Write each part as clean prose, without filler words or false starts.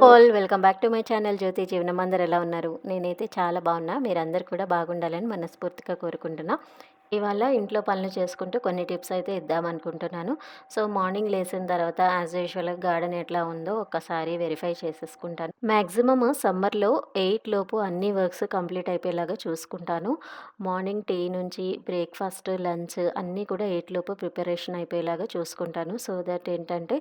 All welcome back to my channel Jyothi Jeevanam. అందరూ ఎలా ఉన్నారు? నేనైతే చాలా బాగున్నా. మీరందరూ కూడా బాగుండాలని మనస్ఫూర్తిగా కోరుకుంటున్నా. ఇవాళ ఇంట్లో పనులు చేసుకుంటూ కొన్ని టిప్స్ అయితే ఇద్దామనుకుంటున్నాను. సో, మార్నింగ్ లేసిన తర్వాత యాజ్ యూజువల్‌గా గార్డెన్ ఎట్లా ఉందో ఒక్కసారి వెరిఫై చేసేసుకుంటాను. మాక్సిమమ్ సమ్మర్‌లో 8 లోపు అన్ని వర్క్స్ కంప్లీట్ అయిపోయేలాగా చూసుకుంటాను. మార్నింగ్ టీ నుంచి బ్రేక్‌ఫాస్ట్, లంచ్ అన్నీ కూడా 8 లోపు ప్రిపరేషన్ అయిపోయేలాగా చూసుకుంటాను. సో దట్ ఏంటంటే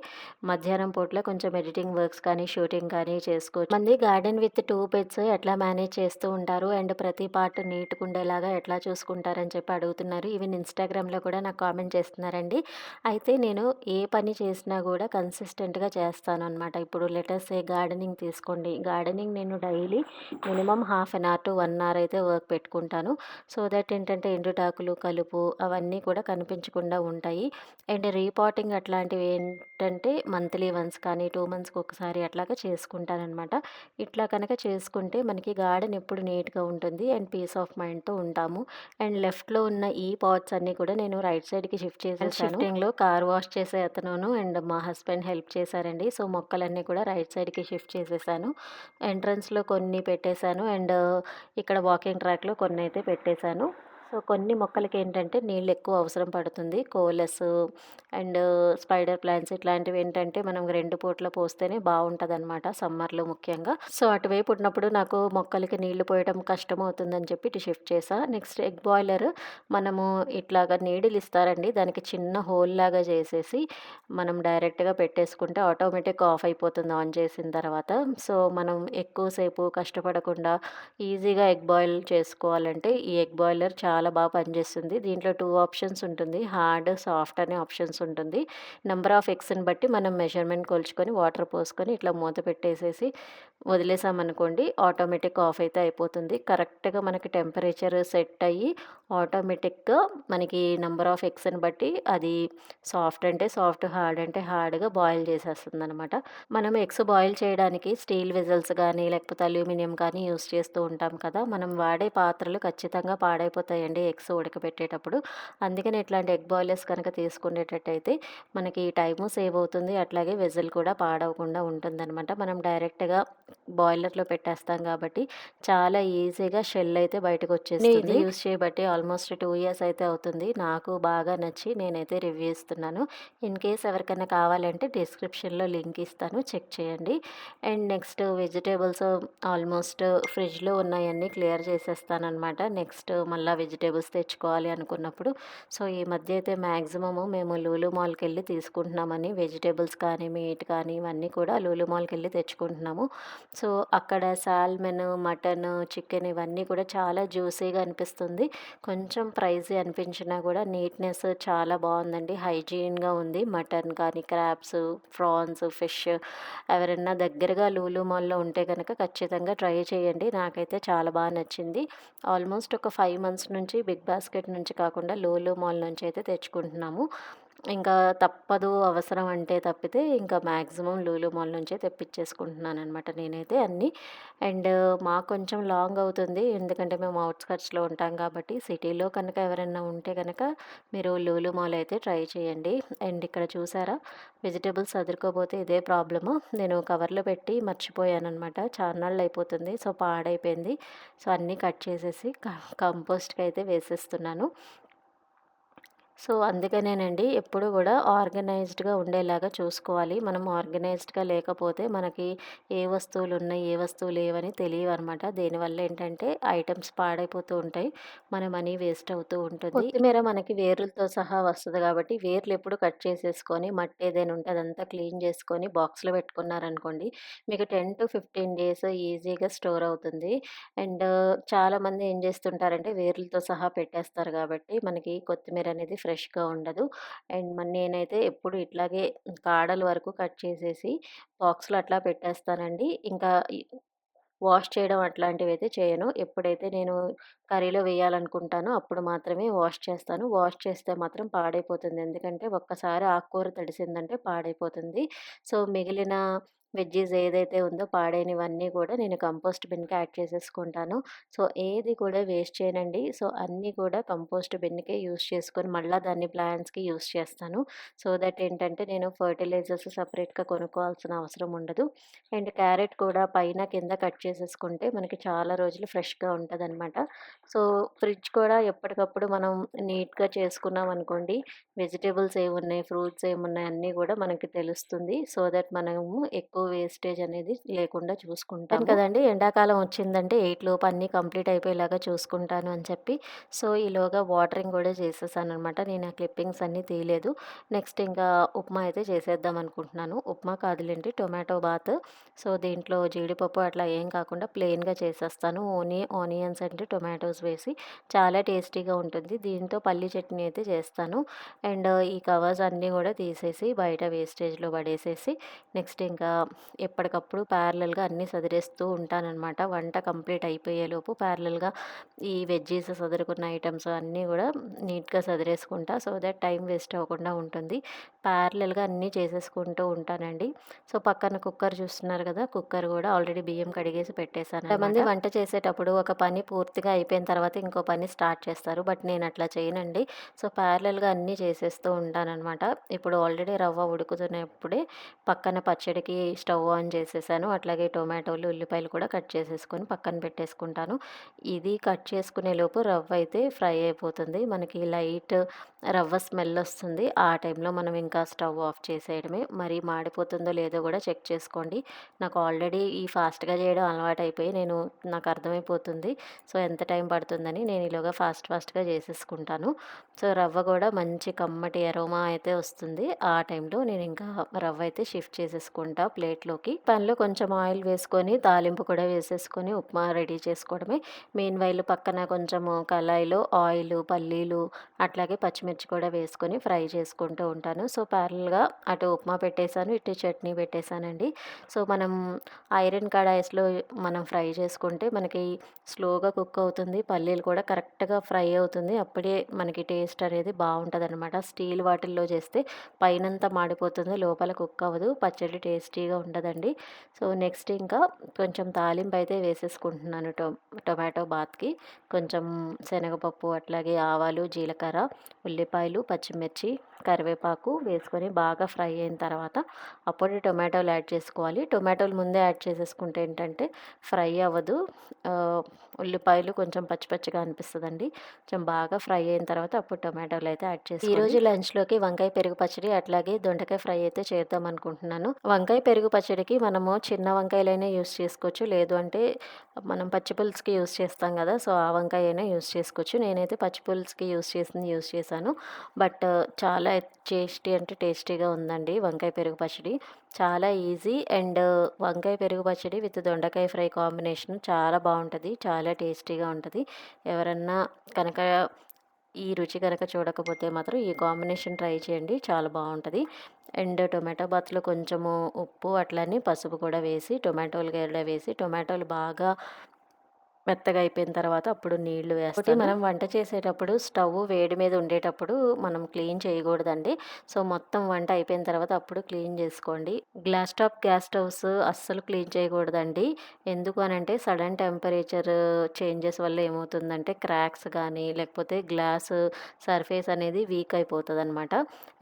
మధ్యాహ్నం పూటల కొంచెం ఎడిటింగ్ వర్క్స్ కానీ, షూటింగ్ కానీ చేసుకోవచ్చు. మంది గార్డెన్ విత్ 2 పెట్స్ ఎట్లా మేనేజ్ చేస్తూ ఉంటారు అండ్ ప్రతి పార్ట్ నీట్‌గా ఉండేలాగా ఎట్లా చూసుకుంటారని చెప్పి అడుగుతున్నారు. ఈవెన్ ఇన్‌స్టాగ్రామ్‌లో కూడా నాకు కామెంట్ చేస్తున్నారండి. అయితే నేను ఏ పని చేసినా కూడా కన్సిస్టెంట్‌గా చేస్తాననమాట. ఇప్పుడు లెట్ అస్ సే గార్డెనింగ్ తీసుకోండి. గార్డెనింగ్ నేను daily minimum half an hour to 1 hour అయితే వర్క్ పెట్టుకుంటాను. సో దట్ ఏంటంటే ఎండుటాకులు, కలుపు అవన్నీ కూడా కనిపించకుండా ఉంటాయి. అండ్ రీపాటింగ్ అట్లాంటివి ఏంటంటే మంత్లీ వన్స్ కానీ 2 మంత్స్‌కి ఒకసారి అట్లాగా చేసుకుంటాననమాట. ఇట్లా కనుక చేసుకుంటే మనకి గార్డెన్ ఎప్పుడు నీట్‌గా ఉంటుంది అండ్ పీస్ ఆఫ్ మైండ్‌తో ఉంటాము. అండ్ లెఫ్ట్‌లో ఉన్న ఈ పాట్స్ అన్నీ కూడా నేను రైట్ సైడ్‌కి షిఫ్ట్ చేసేసాను. షిఫ్టింగ్‌లో కార్ వాష్ చేసే అతనును అండ్ మా హస్బెండ్ హెల్ప్ చేశారండి. సో, మొక్కలన్నీ కూడా రైట్ సైడ్‌కి షిఫ్ట్ చేసేసాను. ఎంట్రన్స్‌లో కొన్ని పెట్టేశాను అండ్ ఇక్కడ వాకింగ్ ట్రాక్‌లో కొన్నైతే పెట్టేశాను. సో, కొన్ని మొక్కలకేంటంటే నీళ్ళెక్కువ అవసరం పడుతుంది. కోలస్ అండ్ స్పైడర్ ప్లాంట్స్ ఇట్లాంటివేంటంటే మనం 2 పూటల పోస్తేనే బావుంటదనమాట సమ్మర్‌లో ముఖ్యంగా. సో, అటువైపు ఉన్నప్పుడు నాకు మొక్కలకి నీళ్లు పోయడం కష్టమవుతుందని చెప్పి ఇటు షిఫ్ట్ చేశా. నెక్స్ట్ ఎగ్ బాయిలర్ మనము ఇట్లాగా నీడిల్ ఇస్తారండి. దానికి చిన్న హోల్ లాగా చేసేసి మనం డైరెక్ట్‌గా పెట్టేసుకుంటే ఆటోమేటిక్ ఆఫ్ అయిపోతుంది ఆన్ చేసిన తర్వాత. సో, మనం ఎక్కువ సేపు కష్టపడకుండా ఈజీగా ఎగ్ బాయిల్ చేసుకోవాలంటే ఈ ఎగ్ బాయిలర్ చాలా బాగా పనిచేస్తుంది. దీంట్లో 2 ఆప్షన్స్ ఉంటుంది. హార్డ్, సాఫ్ట్ అనే ఆప్షన్స్ ఉంటుంది. నంబర్ ఆఫ్ ఎగ్స్‌ని బట్టి మనం మెజర్‌మెంట్ కొలుచుకొని వాటర్ పోసుకొని ఇట్లా మూత పెట్టేసేసి వదిలేసామనుకోండి ఆటోమేటిక్ ఆఫ్ అయితే అయిపోతుంది. కరెక్ట్‌గా మనకి టెంపరేచర్ సెట్ అయ్యి ఆటోమేటిక్‌గా మనకి నంబర్ ఆఫ్ ఎగ్స్‌ని బట్టి అది సాఫ్ట్ అంటే సాఫ్ట్, హార్డ్ అంటే హార్డ్‌గా బాయిల్ చేసేస్తుందనమాట. మనం ఎగ్స్ బాయిల్ చేయడానికి స్టీల్ వెజల్స్ గానీ, లేకపోతే అల్యూమినియం కానీ యూజ్ చేస్తూ ఉంటాం కదా! మనం వాడే పాత్రలు ఖచ్చితంగా పాడైపోతాయండి ఎగ్స్ ఉడకబెట్టేటప్పుడు. అందుకని ఇట్లాంటి ఎగ్ బాయిలర్స్ కనుక తీసుకునేటట్టయితే మనకి టైము సేవ్ అవుతుంది. అట్లాగే వెజల్ కూడా పాడవకుండా ఉంటుందనమాట. మనం డైరెక్ట్‌గా బాయిలర్‌లో పెట్టేస్తాం కాబట్టి చాలా ఈజీగా షెల్ అయితే బయటకొచ్చేస్తుంది. ఇది యూజ్ చేయబట్టి ఆల్మోస్ట్ 2 ఇయర్స్ అయితే అవుతుంది. నాకు బాగా నచ్చి నేనైతే రివ్యూ ఇస్తున్నాను. ఇన్ కేస్ ఎవరికైనా కావాలంటే డిస్క్రిప్షన్‌లో లింక్ ఇస్తాను. చెక్ చేయండి. అండ్ నెక్స్ట్ వెజిటబుల్స్ ఆల్మోస్ట్ ఫ్రిడ్జ్‌లో ఉన్నయన్నీ క్లియర్ చేసేస్తాననమాట. నెక్స్ట్ మళ్ళా వెజిటబుల్స్ తెచ్చుకోవాలి అనుకున్నప్పుడు. సో, ఈ మధ్య అయితే మాక్సిమము మేము లూలు మాల్‌కెళ్ళి తీసుకుంటున్నామని వెజిటబుల్స్ కానీ, మీట్ కానీ ఇవన్నీ కూడా లూలు మాల్‌కెళ్ళి తెచ్చుకుంటున్నాము. సో, అక్కడ సాల్మన్, మటన్, చికెన్ ఇవన్నీ కూడా చాలా జ్యూసీగా అనిపిస్తుంది. కొంచెం ప్రైజీ అనిపించినా కూడా నీట్‌నెస్ చాలా బావుందండి. హైజీన్‌గా ఉంది. మటన్ కానీ, క్రాబ్స్, ప్రాన్స్, ఫిష్ ఎవరైనా దగ్గరగా లూలు మాల్‌లో ఉంటే గనక ఖచ్చితంగా ట్రై చేయండి. నాకైతే చాలా బా నచ్చింది. ఆల్మోస్ట్ ఒక 5 మంత్స్ నుంచి బిగ్ బాస్కెట్ నుంచి కాకుండా లూలు మాల్ నుంచి అయితే తెచ్చుకుంటున్నాము. ఇంకా తప్పదు అవసరం అంటే తప్పితే ఇంకా మాక్సిమం లూలు మాల్ నుంచే తెప్పించేసుకుంటున్నాననమాట నేనైతే అన్నీ. అండ్ మాకు కొంచెం లాంగ్ అవుతుంది. ఎందుకంటే మేము ఔట్‌స్కట్స్‌లో ఉంటాం కాబట్టి సిటీలో కనుక ఎవరైనా ఉంటే గనక మీరు లూలు మాల్ అయితే ట్రై చేయండి. అండ్ ఇక్కడ చూసారా వెజిటబుల్స్ సదురుకోపోతే ఇదే ప్రాబ్లము. నేను కవర్‌లో పెట్టి మర్చిపోయాననమాట. చాన్నాళ్ళయిపోతుంది. సో, పాడైపోయింది. సో, అన్నీ కట్ చేసేసి కంపోస్ట్‌కయితే వేసేస్తున్నాను. సో, అందుకనేనండి ఎప్పుడు గూడా ఆర్గనైజ్డ్‌గా ఉండేలాగా చూసుకోవాలి. మనం ఆర్గనైజ్డ్‌గా లేకపోతే మనకి ఏ వస్తువులున్నాయి, ఏ వస్తువులు లేవని తెలియవనమాట. దీనివల్ల ఏంటంటే ఐటెమ్స్ పాడైపోతూ ఉంటాయి. మన మనీ వేస్ట్ అవుతూ ఉంటుంది. కొత్తిమీర మనకి వేర్లతో సహా వస్తది గాబట్టి వేర్లెప్పుడు కట్ చేసేసుకొని మట్టి ఏదైనా ఉంటే అదంతా క్లీన్ చేసుకొని బాక్స్‌లో పెట్టుకున్నారనుకోండి మీకు 10-15 డేస్ ఈజీగా స్టోర్ అవుతుంది. అండ్ చాలామంది ఏం చేస్తుంటారంటే వేర్లతో సహా పెట్టేస్తారు కాబట్టి మనకి కొత్తిమీర అనేది ఫ్రెష్‌గా ఉండదు. అండ్ నేనైతే ఎప్పుడు ఇట్లాగే కాడల వరకు కట్ చేసేసి బాక్స్‌లో అట్లా పెట్టేస్తానండి. ఇంకా వాష్ చేయడం అట్లాంటివైతే చేయను. ఎప్పుడైతే నేను కర్రీలో వేయాలనుకుంటానో అప్పుడు మాత్రమే వాష్ చేస్తాను. వాష్ చేస్తే మాత్రం పాడైపోతుంది. ఎందుకంటే ఒక్కసారి ఆకుకూర తడిసిందంటే పాడైపోతుంది. సో, మిగిలిన వెజ్జీస్ ఏదైతే ఉందో పాడైనవన్నీ కూడా నేను కంపోస్ట్ బిన్‌కి యాడ్ చేసేసుకుంటాను. సో, ఏది కూడా వేస్ట్ చేయనండి. సో, అన్నీ కూడా కంపోస్ట్ బిన్‌కే యూజ్ చేసుకొని మళ్ళా దాన్ని ప్లాంట్స్‌కి యూజ్ చేస్తాను. సో దట్ ఏంటంటే నేను ఫర్టిలైజర్స్ సెపరేట్‌గా కొనుక్కోవాల్సిన అవసరం ఉండదు. అండ్ క్యారెట్ కూడా పైన, కింద కట్ చేసేసుకుంటే మనకి చాలా రోజులు ఫ్రెష్‌గా ఉంటదనమాట. సో, ఫ్రిడ్జ్ కూడా ఎప్పటికప్పుడు మనం నీట్‌గా చేసుకున్నామనుకోండి, వెజిటబుల్స్ ఏమున్నాయి, ఫ్రూట్స్ ఏమున్నాయి అన్నీ గూడా మనకి తెలుస్తుంది. సో దట్ మనము ఎక్కువ వేస్టేజ్ అనేది లేకుండా చూసుకుంటాము కదండీ! ఎండాకాలం వచ్చిందంటే 8 లోపు అన్నీ కంప్లీట్ అయిపోయేలాగా చూసుకుంటాను అని చెప్పి, సో ఈలోగా వాటరింగ్ గూడా చేసేసాననమాట. నేను ఆ క్లిప్పింగ్స్ అన్నీ తీయలేదు. నెక్స్ట్ ఇంకా ఉప్మా అయితే చేసేద్దాం అనుకుంటున్నాను. ఉప్మా కాదులెండి, టొమాటో బాత్. సో దీంట్లో జీడిపప్పు అట్లా ఏం కాకుండా ప్లెయిన్‌గా చేసేస్తాను. ఆనియన్స్ అండ్ టొమాటోస్ వేసి చాలా టేస్టీగా ఉంటుంది. దీంతో పల్లీ చట్నీ అయితే చేస్తాను. అండ్ ఈ కవర్స్ అన్నీ గూడా తీసేసి బయట వేస్టేజ్‌లో పడేసేసి నెక్స్ట్ ఇంకా ఎప్పటికప్పుడు ప్యారలల్‌గా అన్నీ సదిరేస్తూ ఉంటాననమాట. వంట కంప్లీట్ అయిపోయేలోపు ప్యారలల్‌గా ఈ వెజ్జీస్ సదురుకున్న ఐటెమ్స్ అన్నీ గూడా నీట్‌గా సదిరేసుకుంటా. సో దట్ టైం వేస్ట్ అవ్వకుండా ఉంటుంది. ప్యారలల్‌గా అన్నీ చేసేసుకుంటూ ఉంటానండి. సో పక్కన కుక్కర్ చూస్తున్నారు కదా! కుక్కర్ గూడా ఆల్రెడీ బియ్యం కడిగేసి పెట్టేసాననమాట. కొంతమంది వంట చేసేటప్పుడు ఒక పని పూర్తిగా అయిపోయిన తర్వాత ఇంకో పని స్టార్ట్ చేస్తారు. బట్ నేను అట్లా చేయనండి. సో ప్యారలల్‌గా అన్నీ చేసేస్తూ ఉంటాననమాట. ఇప్పుడు ఆల్రెడీ రవ్వ ఉడుకుతున్నప్పుడే పక్కన పచ్చడికి స్టవ్ ఆన్ చేసేసాను. అట్లాగే టొమాటోలు, ఉల్లిపాయలు కూడా కట్ చేసేసుకొని పక్కన పెట్టేసుకుంటాను. ఇది కట్ చేసుకునేలోపు రవ్వ అయితే ఫ్రై అయిపోతుంది. మనకి లైట్ రవ్వ స్మెల్ వస్తుంది. ఆ టైంలో మనం ఇంకా స్టవ్ ఆఫ్ చేసేయడమే. మరి మాడిపోతుందో లేదో కూడా చెక్ చేసుకోండి. నాకు ఆల్రెడీ ఈ ఫాస్ట్‌గా చేయడం అలవాటైపోయి నాకు అర్థమైపోతుంది. సో ఎంత టైం పడుతుందని నేను ఈలోగా ఫాస్ట్‌గా చేసేసుకుంటాను. సో రవ్వ కూడా మంచి కమ్మటి అరోమా అయితే వస్తుంది. ఆ టైంలో నేను ఇంకా రవ్వ అయితే షిఫ్ట్ చేసేసుకుంటా ప్లేట్‌లోకి. పాన్‌లో కొంచెం ఆయిల్ వేసుకొని తాలింపు కూడా వేసేసుకొని ఉప్మా రెడీ చేసుకోవడమే. మీన్‌వైల్ పక్కన కొంచెము కళాయిలో ఆయిలు, పల్లీలు అట్లాగే పచ్చిమిర్చి కూడా వేసుకొని ఫ్రై చేసుకుంటూ ఉంటాను. సో ప్యారలల్‌గా అటు ఉప్మా పెట్టేసాను, ఇటు చట్నీ పెట్టేసానండి. సో మనం ఐరన్ కడాయిస్‌లో మనం ఫ్రై చేసుకుంటే మనకి స్లోగా కుక్ అవుతుంది. పల్లీలు కూడా కరెక్ట్‌గా ఫ్రై అవుతుంది. అప్పుడే మనకి టేస్ట్ అనేది బావుంటదనమాట. స్టీల్ వాటిల్లో చేస్తే పైనంతా మాడిపోతుంది. లోపల కుక్ అవ్వదు. పచ్చడి టేస్టీగా ఉండదండి. సో నెక్స్ట్ ఇంకా కొంచెం తాలింపు అయితే వేసేసుకుంటున్నాను టొమాటో బాత్‌కి. కొంచెం శనగపప్పు, అట్లాగే ఆవాలు, జీలకర్ర, ఉల్లిపాయలు, పచ్చిమిర్చి, కరివేపాకు వేసుకొని బాగా ఫ్రై అయిన తర్వాత అప్పుడే టొమాటోలు యాడ్ చేసుకోవాలి. టొమాటోలు ముందే యాడ్ చేసేసుకుంటే ఏంటంటే ఫ్రై అవ్వదు. ఉల్లిపాయలు కొంచెం పచ్చి పచ్చిగా అనిపిస్తదండి. కొంచెం బాగా ఫ్రై అయిన తర్వాత అప్పుడు టొమాటోలు అయితే యాడ్ చేసుకోవాలి. ఈరోజు లంచ్‌లోకి వంకాయ పెరుగు పచ్చడి అట్లాగే దొండకాయ ఫ్రై అయితే చేద్దాం అనుకుంటున్నాను. వంకాయ పెరుగు పచ్చడికి మనము చిన్న వంకాయలైనా యూజ్ చేసుకోవచ్చు. లేదు అంటే మనం పచ్చి పులుసుకి యూజ్ చేస్తాం కదా! సో ఆ వంకాయ అయినా యూజ్ చేసుకోవచ్చు. నేనైతే పచ్చి పులుసుకి యూజ్ చేశాను. బట్ చాలా టేస్టీ అంటే టేస్టీగా ఉందండి వంకాయ పెరుగు పచ్చడి. చాలా ఈజీ అండ్ వంకాయ పెరుగు పచ్చడి విత్ దొండకాయ ఫ్రై కాంబినేషన్ చాలా బావుంటది. చాలా టేస్టీగా ఉంటది. ఎవరన్నా కనుక ఈ రుచి గనక చూడకపోతే మాత్రం ఈ కాంబినేషన్ ట్రై చేయండి. చాలా బావుంటది. అండ్ టొమాటో బాత్‌లో కొంచెము ఉప్పు అట్లనే పసుపు కూడా వేసి టొమాటోలు కూడా వేసి టొమాటోలు బాగా మెత్తగా అయిపోయిన తర్వాత అప్పుడు నీళ్లు వేస్తాను. ఒకటి మనం వంట చేసేటప్పుడు స్టవ్ వేడి మీద ఉండేటప్పుడు మనం క్లీన్ చేయకూడదండి. సో మొత్తం వంట అయిపోయిన తర్వాత అప్పుడు క్లీన్ చేసుకోండి. గ్యాస్ స్టవ్స్ అస్సలు క్లీన్ చేయకూడదండి. ఎందుకు అనంటే సడన్ టెంపరేచర్ చేంజెస్ వల్ల ఏమవుతుందంటే క్రాక్స్ గానీ, లేకపోతే గ్లాస్ సర్ఫేస్ అనేది వీక్ అయిపోతదనమాట.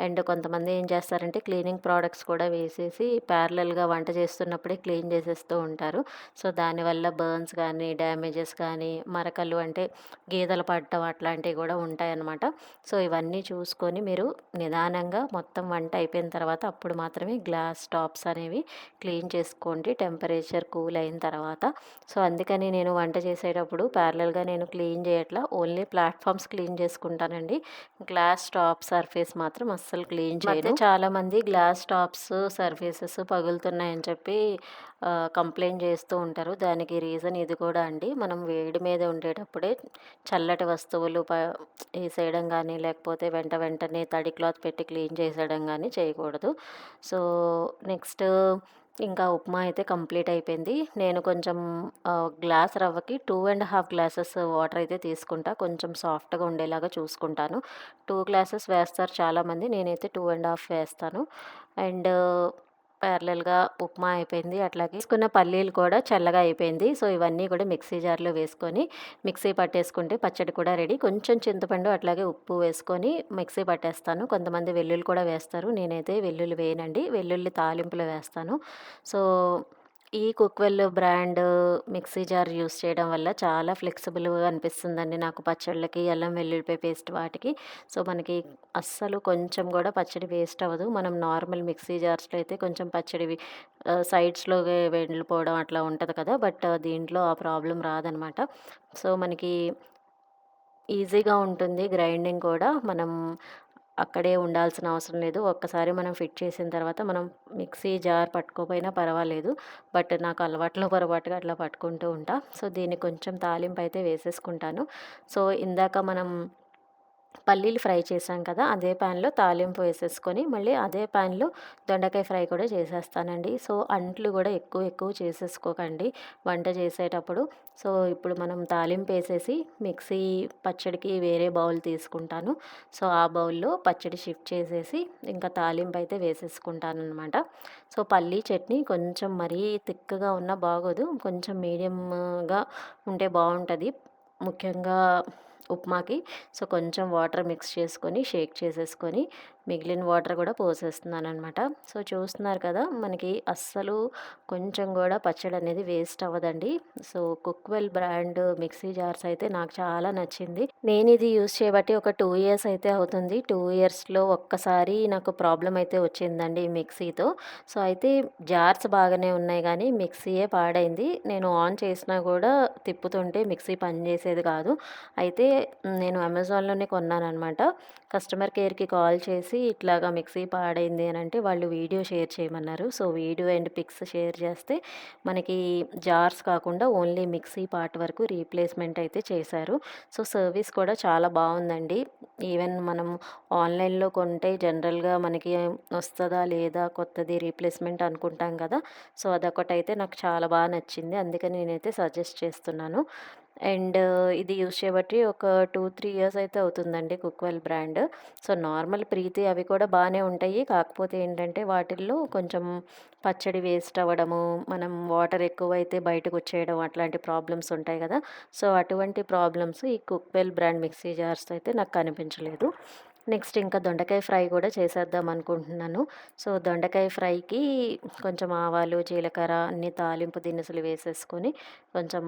అండ్ కొంతమంది ఏం చేస్తారంటే క్లీనింగ్ ప్రొడక్ట్స్ కూడా వేసేసి ప్యారలల్‌గా వంట చేస్తున్నప్పుడే క్లీన్ చేసేస్తూ ఉంటారు. సో దానివల్ల బర్న్స్ కానీ, డ్యామేజెస్ కానీ, మరకలు అంటే గీతలు పడటం అట్లాంటివి కూడా ఉంటాయన్నమాట. సో ఇవన్నీ చూసుకొని మీరు నిదానంగా మొత్తం వంట అయిపోయిన తర్వాత అప్పుడు మాత్రమే గ్లాస్ టాప్స్ అనేవి క్లీన్ చేసుకోండి. టెంపరేచర్ కూల్ అయిన తర్వాత. సో అందుకని నేను వంట చేసేటప్పుడు ప్యారలల్‌గా నేను క్లీన్ చేయట్లా. ఓన్లీ ప్లాట్‌ఫార్మ్స్ క్లీన్ చేసుకుంటానండి. గ్లాస్ టాప్ సర్ఫేస్ మాత్రం అస్సలు క్లీన్ చేయను. ఈ మధ్య చాలామంది గ్లాస్ టాప్స్ సర్ఫేసెస్ పగులుతున్నాయని చెప్పి కంప్లెయింట్ చేస్తూ ఉంటారు. దానికి రీజన్ ఇది కూడా అండి. మనం వేడి మీద ఉండేటప్పుడే చల్లటి వస్తువులు ఏసేయడం గానీ, లేకపోతే వెంటనే తడి క్లాత్ పెట్టి క్లీన్ చేసేయడం గానీ చేయకూడదు. సో నెక్స్ట్ ఇంకా ఉప్మా అయితే కంప్లీట్ అయిపోయింది. నేను కొంచెం గ్లాస్ రవ్వకి 2½ గ్లాసెస్ వాటర్ అయితే తీసుకుంటా. కొంచెం సాఫ్ట్‌గా ఉండేలాగా చూసుకుంటాను. 2 గ్లాసెస్ వేస్తారు చాలామంది. నేనైతే 2½ వేస్తాను. అండ్ ప్యారలెల్‌గా ఉప్మా అయిపోయింది. అట్లాగే తీసుకున్న పల్లీలు కూడా చల్లగా అయిపోయింది. సో, ఇవన్నీ కూడా మిక్సీ జార్‌లో వేసుకొని మిక్సీ పట్టేసుకుంటే పచ్చడి కూడా రెడీ. కొంచెం చింతపండు అట్లాగే ఉప్పు వేసుకొని మిక్సీ పట్టేస్తాను. కొంతమంది వెల్లుల్లి కూడా వేస్తారు. నేనైతే వెల్లుల్లి వేయనండి. వెల్లుల్లి తాలింపులో వేస్తాను. సో, ఈ కుక్‌వెల్ బ్రాండ్ మిక్సీ జార్ యూజ్ చేయడం వల్ల చాలా ఫ్లెక్సిబుల్‌గా అనిపిస్తుందండి నాకు పచ్చళ్ళకి, అల్లం వెల్లుల్లిపాయ పేస్ట్ వాటికి. సో, మనకి అస్సలు కొంచెం గూడా పచ్చడి వేస్ట్ అవ్వదు. మనం నార్మల్ మిక్సీ జార్స్‌లో అయితే కొంచెం పచ్చడివి సైడ్స్‌లోకి వెళ్ళిపోవడం అట్లా ఉంటది కదా! బట్ దీంట్లో ఆ ప్రాబ్లమ్ రాదనమాట. సో, మనకి ఈజీగా ఉంటుంది గ్రైండింగ్ కూడా. మనం అక్కడే ఉండాల్సిన అవసరం లేదు. ఒక్కసారి మనం ఫిట్ చేసిన తర్వాత మనం మిక్సీ జార్ పట్టుకోపోయినా పర్వాలేదు. బట్ నాకు అలవాట్లో పొరపాటుగా అట్లా పట్టుకుంటూ ఉంటా. సో, దీనికి కొంచెం తాలింపయితే వేసేసుకుంటాను. సో, ఇందాక మనం పల్లీలు ఫ్రై చేశాం కదా! అదే ప్యాన్‌లో తాలింపు వేసేసుకొని, మళ్ళీ అదే ప్యాన్‌లో దొండకాయ ఫ్రై కూడా చేసేస్తానండి. సో, అంట్లు గూడా ఎక్కువ ఎక్కువ చేసేసుకోకండి వంట చేసేటప్పుడు. సో, ఇప్పుడు మనం తాలింపేసేసి మిక్సీ పచ్చడికి వేరే బౌల్ తీసుకుంటాను. సో, ఆ బౌల్‌లో పచ్చడి షిఫ్ట్ చేసేసి, ఇంకా తాలింపయితే వేసేసుకుంటాననమాట. సో, పల్లీ చట్నీ కొంచెం మరీ థిక్‌గా ఉన్నా బాగోదు. కొంచెం మీడియంగా ఉంటే బావుంటది. ముఖ్యంగా ఉప్మాకి. సో, కొంచెం వాటర్ మిక్స్ చేసుకొని, షేక్ చేసేసుకొని, మిగిలిన వాటర్ కూడా పోసేస్తున్నాననమాట. సో, చూస్తున్నారు కదా! మనకి అస్సలు కొంచెం గూడా పచ్చడనేది వేస్ట్ అవ్వదండి. సో, కుక్‌వెల్ బ్రాండ్ మిక్సీ జార్స్ అయితే నాకు చాలా నచ్చింది. నేనిది యూజ్ చేయబట్టి ఒక 2 ఇయర్స్ అయితే అవుతుంది. 2 ఇయర్స్‌లో ఒక్కసారి నాకు ప్రాబ్లమ్ అయితే వచ్చిందండి ఈ మిక్సీతో. సో, అయితే జార్స్ బాగానే ఉన్నాయి గానీ, మిక్సీయే పాడైంది. నేను ఆన్ చేసినా గూడా తిప్పుతుంటే మిక్సీ పనిచేసేది కాదు. అయితే నేను అమెజాన్‌లోనే కొన్నాననమాట. కస్టమర్ కేర్‌కి కాల్ చేసి ఇట్లాగా మిక్సీ పాడైంది అనంటే వాళ్ళు వీడియో షేర్ చేయమన్నారు. So, video and pics share చేస్తే మనకి జార్స్ కాకుండా ఓన్లీ మిక్సీ పార్ట్ వరకు రీప్లేస్‌మెంట్ అయితే చేశారు. సో, సర్వీస్ కూడా చాలా బావుందండి. ఈవెన్ మనం ఆన్‌లైన్‌లో కొంటే జనరల్‌గా మనకి వస్తదా? లేదా? కొత్తది రీప్లేస్‌మెంట్ అనుకుంటాం కదా! సో, అదొకటైతే నాకు చాలా నచ్చింది. అందుకని నేనైతే సజెస్ట్ చేస్తున్నాను. అండ్ ఇది యూజ్ చేయబట్టి ఒక 2, 3 ఇయర్స్ అయితే అవుతుందండి కుక్‌వెల్ బ్రాండ్. సో, నార్మల్ ప్రీతి అవి కూడా బానే ఉంటాయి. కాకపోతే ఏంటంటే వాటిల్లో కొంచెం పచ్చడి వేస్ట్ అవ్వడము, మనం వాటర్ ఎక్కువైతే బయటకొచ్చేయడం అట్లాంటి ప్రాబ్లమ్స్ ఉంటాయి గదా! సో, అటువంటి ప్రాబ్లమ్స్ ఈ కుక్‌వెల్ బ్రాండ్ మిక్సీ జార్స్‌తో అయితే నాకు కనిపించలేదు. నెక్స్ట్ ఇంకా దొండకాయ ఫ్రై గూడా చేసేద్దాం అనుకుంటున్నాను. సో, దొండకాయ ఫ్రైకి కొంచెం ఆవాలు, జీలకర్ర అన్ని తాలింపు దినుసులు వేసేసుకొని, కొంచెం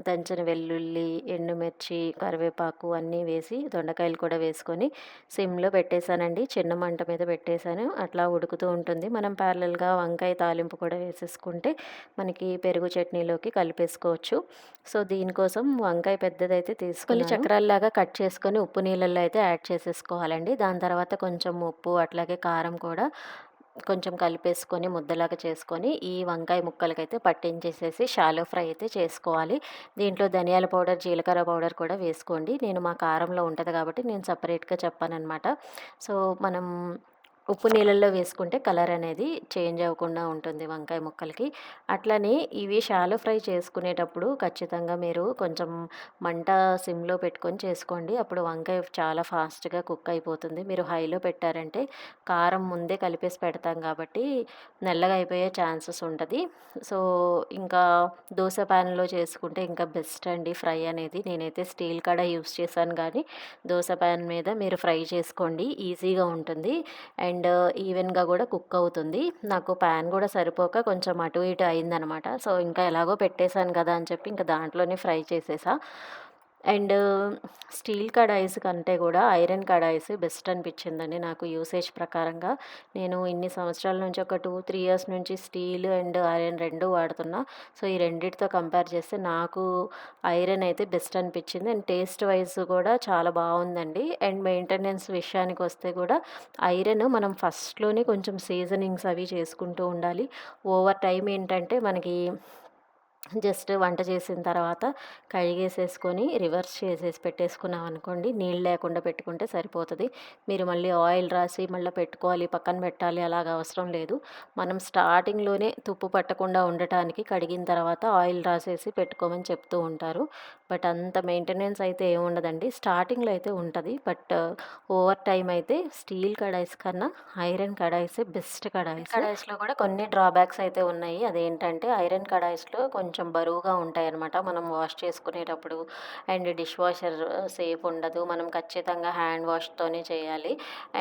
దంచిన వెల్లుల్లి, ఎండుమిర్చి, కరివేపాకు అన్నీ వేసి, దొండకాయలు కూడా వేసుకొని సిమ్‌లో పెట్టేసానండి. చిన్న మంట మీద పెట్టేసాను. అట్లా ఉడుకుతూ ఉంటుంది. మనం ప్యారలెల్‌గా వంకాయ తాలింపు కూడా వేసేసుకుంటే, మనకి పెరుగు చట్నీలోకి కలిపేసుకోవచ్చు. సో, దీనికోసం వంకాయ పెద్దదైతే తీసుకున్నాను. చక్రాల్లాగా కట్ చేసుకొని ఉప్పు నీళ్ళల్లో అయితే యాడ్ చేసేసుకోవాలండి. దాని తర్వాత కొంచెం ఉప్పు, అట్లాగే కారం కూడా కొంచెం కలిపేసుకొని ముద్దలాగా చేసుకొని, ఈ వంకాయ ముక్కలకైతే పట్టించేసేసి షాలో ఫ్రై అయితే చేసుకోవాలి. దీంట్లో ధనియాల పౌడర్, జీలకర్ర పౌడర్ కూడా వేసుకోండి. నేను మా కారంలో ఉంటది కాబట్టి నేను సెపరేట్‌గా చెప్పాననమాట. సో, మనం ఉప్పు నీళ్ళల్లో వేసుకుంటే కలర్ అనేది చేంజ్ అవ్వకుండా ఉంటుంది వంకాయ ముక్కలకి. అట్లనే ఇవి షాలో ఫ్రై చేసుకునేటప్పుడు ఖచ్చితంగా మీరు కొంచెం మంట సిమ్‌లో పెట్టుకొని చేసుకోండి. అప్పుడు వంకాయ చాలా ఫాస్ట్‌గా కుక్ అయిపోతుంది. మీరు హైలో పెట్టారంటే కారం ముందే కలిపేసి పెడతాం కాబట్టి నల్లగా అయిపోయే ఛాన్సెస్ ఉంటది. సో, ఇంకా దోస ప్యాన్‌లో చేసుకుంటే ఇంకా బెస్ట్ అండి ఫ్రై అనేది. నేనైతే స్టీల్ కడాయి యూజ్ చేశాను గానీ, దోస ప్యాన్ మీద మీరు ఫ్రై చేసుకోండి. ఈజీగా ఉంటుంది. అండ్ ఈవెన్‌గా గూడా కుక్ అవుతుంది. నాకు ప్యాన్ గూడా సరిపోక కొంచెం అటు ఇటు అయిందనమాట. సో, ఇంకా ఎలాగో పెట్టేసాను గదా! అని చెప్పి ఇంక దాంట్లోనే ఫ్రై చేసేసా. అండ్ స్టీల్ కడాయిస్ కంటే గూడా ఐరన్ కడాయిస్ బెస్ట్ అనిపిచ్చిందండి నాకు యూసేజ్ ప్రకారంగా. నేను ఇన్ని సంవత్సరాల నుంచి ఒక 2, 3 ఇయర్స్ నుంచి స్టీల్ అండ్ ఐరన్ 2 వాడుతున్నా. సో, ఈ రెండిటితో కంపేర్ చేస్తే నాకు ఐరన్ అయితే బెస్ట్ అనిపిచ్చింది. అండ్ టేస్ట్ వైస్ కూడా చాలా బావుందండి. అండ్ మెయింటెనెన్స్ విషయానికొస్తే కూడా ఐరన్ మనం ఫస్ట్‌లోనే కొంచెం సీజనింగ్స్ అవి చేసుకుంటూ ఉండాలి. ఓవర్ టైమ్ ఏంటంటే మనకి జస్ట్ వంట చేసిన తర్వాత కడిగేసేసుకొని రివర్స్ చేసేసి పెట్టేసుకున్నామనుకోండి, నీళ్ళు లేకుండా పెట్టుకుంటే సరిపోతది. మీరు మళ్ళీ ఆయిల్ రాసి మళ్ళా పెట్టుకోవాలి, పక్కన పెట్టాలి అలాగ అవసరం లేదు. మనం స్టార్టింగ్‌లోనే తుప్పు పట్టకుండా ఉండటానికి కడిగిన తర్వాత ఆయిల్ రాసేసి పెట్టుకోమని చెప్తూ ఉంటారు. బట్ అంత మెయింటెనెన్స్ అయితే ఏముండదండి. స్టార్టింగ్‌లో అయితే ఉంటది. బట్ ఓవర్ టైమ్ అయితే స్టీల్ కడాయిస్ కన్నా ఐరన్ కడాయిసే బెస్ట్ కడాయిస్. కడాయిస్‌లో కూడా కొన్ని డ్రాబ్యాక్స్ అయితే ఉన్నాయి. అదేంటంటే ఐరన్ కడాయిస్‌లో కొంచెం బరువుగా ఉంటాయన్నమాట. మనం వాష్ చేసుకునేటప్పుడు అండ్ డిష్ వాషర్ సేఫ్ ఉండదు. మనం ఖచ్చితంగా హ్యాండ్ వాష్‌తోనే చేయాలి.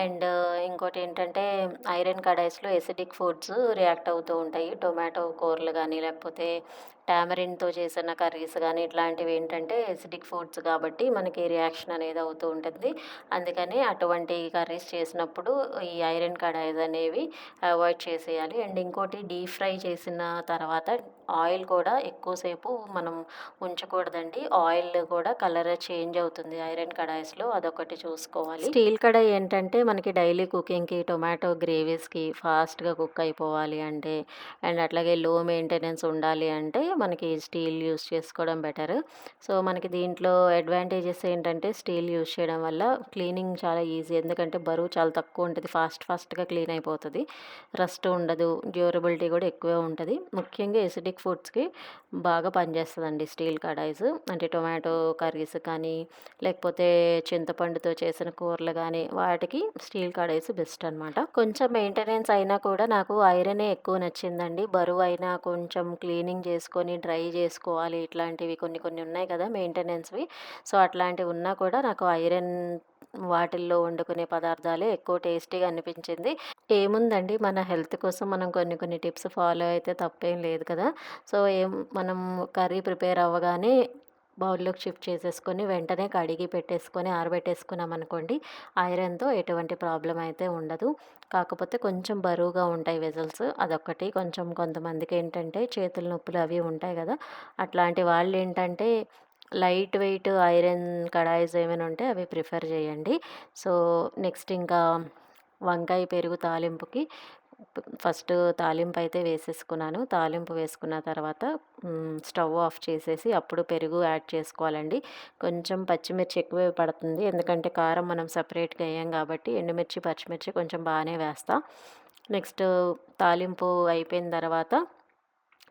అండ్ ఇంకోటేంటంటే ఐరన్ కడాయిస్‌లో ఎసిడిక్ ఫుడ్స్ రియాక్ట్ అవుతూ ఉంటాయి. టొమాటో కూరలు గానీ, లేకపోతే టామరిన్‌తో చేసిన కర్రీస్ గానీ, ఇట్లాంటివి ఏంటంటే ఎసిడిక్ ఫుడ్స్ కాబట్టి మనకి రియాక్షన్ అనేది అవుతూ ఉంటుంది. అందుకని అటువంటి కర్రీస్ చేసినప్పుడు ఈ ఐరన్ కడాయిస్ అనేవి అవాయిడ్ చేసేయాలి. అండ్ ఇంకోటి డీప్ ఫ్రై చేసిన తర్వాత ఆయిల్ కూడా ఎక్కువసేపు మనం ఉంచకూడదండి. ఆయిల్ కూడా కలర్ చేంజ్ అవుతుంది ఐరన్ కడాయిస్‌లో. అదొకటి చూసుకోవాలి. స్టీల్ కడాయి ఏంటంటే మనకి డైలీ కుకింగ్‌కి, టొమాటో గ్రేవీస్‌కి ఫాస్ట్‌గా కుక్ అయిపోవాలి అంటే అండ్ అట్లాగే లో మెయింటెనెన్స్ ఉండాలి అంటే మనకి స్టీల్ యూజ్ చేసుకోవడం బెటర్. సో, మనకి దీంట్లో అడ్వాంటేజెస్ ఏంటంటే స్టీల్ యూజ్ చేయడం వల్ల క్లీనింగ్ చాలా ఈజీ. ఎందుకంటే బరువు చాలా తక్కువ ఉంటది. ఫాస్ట్‌గా క్లీన్ అయిపోతది. రస్ట్ ఉండదు. డ్యూరబిలిటీ కూడా ఎక్కువే ఉంటది. ముఖ్యంగా ఎసిడిక్ ఫుడ్స్‌కి బాగా పనిచేస్తదండి స్టీల్ కడాయిస్. అంటే టొమాటో కర్రీస్ కానీ, లేకపోతే చింతపండుతో చేసిన కూరలు గానీ, వాటికి స్టీల్ కడాయిస్ బెస్ట్ అనమాట. కొంచెం మెయింటెనెన్స్ అయినా కూడా నాకు ఐరనే ఎక్కువ నచ్చిందండి. బరువైనా కొంచెం క్లీనింగ్ చేసుకొని, డ్రై చేసుకోవాలి. ఇట్లాంటివి కొన్ని కొన్ని ఉన్నాయి కదా మెయింటెనెన్స్‌వి. సో, అట్లాంటివి ఉన్నా కూడా నాకు ఐరన్ వాటిల్లో వండుకునే పదార్థాలే ఎక్కువ టేస్టీగా అనిపించింది. ఏముందండి మన హెల్త్ కోసం మనం కొన్ని కొన్ని టిప్స్ ఫాలో అయితే తప్పేం లేదు కదా! సో, మనం కర్రీ ప్రిపేర్ అవ్వగానే బౌల్‌లోకి షిఫ్ట్ చేసేసుకొని వెంటనే కడిగి పెట్టేసుకొని ఆరబెట్టేసుకున్నామనుకోండి, ఐరన్‌తో ఎటువంటి ప్రాబ్లమ్ అయితే ఉండదు. కాకపోతే కొంచెం బరువుగా ఉంటాయి వెసల్స్. అదొక్కటి కొంచెం కొంతమందికేంటంటే చేతుల నొప్పులు అవి ఉంటాయి గదా! అట్లాంటి వాళ్ళేంటంటే లైట్ వెయిట్ ఐరన్ కడాయిస్ ఏమైనా ఉంటే అవి ప్రిఫర్ చేయండి. సో, నెక్స్ట్ ఇంకా వంకాయ పెరుగు తాలింపుకి ఫస్ట్ తాలింపయితే వేసేసుకున్నాను. తాలింపు వేసుకున్న తర్వాత స్టవ్ ఆఫ్ చేసేసి అప్పుడు పెరుగు యాడ్ చేసుకోవాలండి. కొంచెం పచ్చిమిర్చి ఎక్కువే పడుతుంది. ఎందుకంటే కారం మనం సెపరేట్‌గా ఎయ్యం కాబట్టి ఎండుమిర్చి, పచ్చిమిర్చి కొంచెం బానే వేస్తా. నెక్స్ట్ తాలింపు అయిపోయిన తర్వాత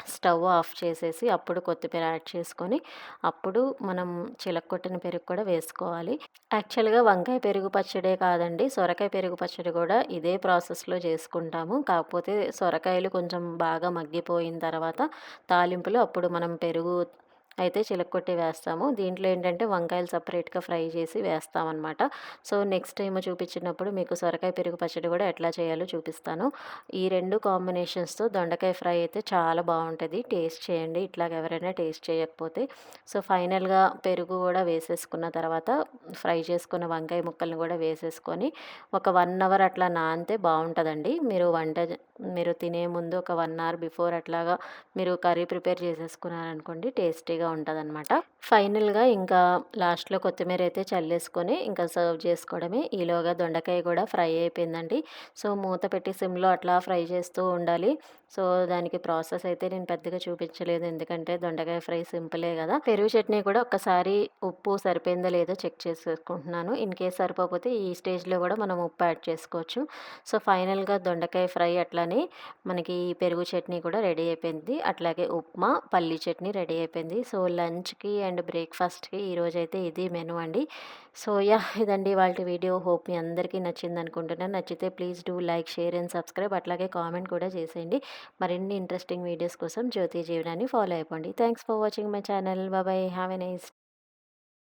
స్టవ్ ఆఫ్ చేసేసి అప్పుడు కొత్తిమీర యాడ్ చేసుకొని, అప్పుడు మనం చిలక్కొట్టిన పెరుగు కూడా వేసుకోవాలి. యాక్చువల్‌గా వంకాయ పెరుగు పచ్చడే కాదండి, సొరకాయ పెరుగు పచ్చడి కూడా ఇదే ప్రాసెస్‌లో చేసుకుంటాము. కాకపోతే సొరకాయలు కొంచెం బాగా మగ్గిపోయిన తర్వాత తాలింపులో అప్పుడు మనం పెరుగు అయితే చిలక్కొట్టి వేస్తాము. దీంట్లో ఏంటంటే వంకాయలు సెపరేట్‌గా ఫ్రై చేసి వేస్తామనమాట. సో, నెక్స్ట్ టైమ్ చూపించినప్పుడు మీకు సొరకాయ పెరుగు పచ్చడి కూడా ఎట్లా చేయాలో చూపిస్తాను. ఈ 2 కాంబినేషన్స్‌తో దొండకాయ ఫ్రై అయితే చాలా బావుంటది. టేస్ట్ చేయండి. ఇట్లాగ ఎవరైనా టేస్ట్ చేయకపోతే. సో, ఫైనల్‌గా పెరుగు గూడా వేసేసుకున్న తర్వాత ఫ్రై చేసుకున్న వంకాయ ముక్కల్ని గూడా వేసేసుకొని ఒక 1 అవర్ అట్లా నానితే బావుంటదండి. మీరు తినే ముందు ఒక 1 అవర్ బిఫోర్ అట్లాగా మీరు కర్రీ ప్రిపేర్ చేసేసుకున్నారనుకోండి టేస్టీగా ఉంటదనమాట. ఫైనల్‌గా ఇంకా లాస్ట్‌లో కొత్తిమీర అయితే చల్లేసుకొని ఇంకా సర్వ్ చేసుకోవడమే. ఈలోగా దొండకాయ గూడా ఫ్రై అయిపోయిందండి. సో, మూత పెట్టి సిమ్‌లో అట్లా ఫ్రై చేస్తూ ఉండాలి. సో, దానికి ప్రాసెస్ అయితే నేను పెద్దగా చూపించలేదు. ఎందుకంటే దొండకాయ ఫ్రై సింపులే గదా! పెరుగు చట్నీ కూడా ఒక్కసారి ఉప్పు సరిపోయిందో లేదో చెక్ చేసేసుకుంటున్నాను. ఇన్‌కేస్ సరిపోకపోతే ఈ స్టేజ్‌లో గూడా మనం ఉప్పు యాడ్ చేసుకోవచ్చు. సో, ఫైనల్‌గా దొండకాయ ఫ్రై అట్లనే మనకి పెరుగు చట్నీ కూడా రెడీ అయిపోయింది. అట్లాగే ఉప్మా, పల్లీ చట్నీ రెడీ అయిపోయింది. సో, లంచ్‌కి అండ్ బ్రేక్‌ఫాస్ట్‌కి ఈరోజైతే ఇది మెనూ అండి. So, yeah! ఇదండి ఇవాల్టి వీడియో. హోప్ మీ అందరికీ నచ్చిందనుకుంటున్నాను. నచ్చితే please do like, share and subscribe. అట్లాగే కామెంట్ కూడా చేసేయండి. మరిన్ని ఇంట్రెస్టింగ్ వీడియోస్ కోసం జ్యోతి జీవనాన్ని ఫాలో అయిపోండి. Thanks for watching my channel. Bye. Have a nice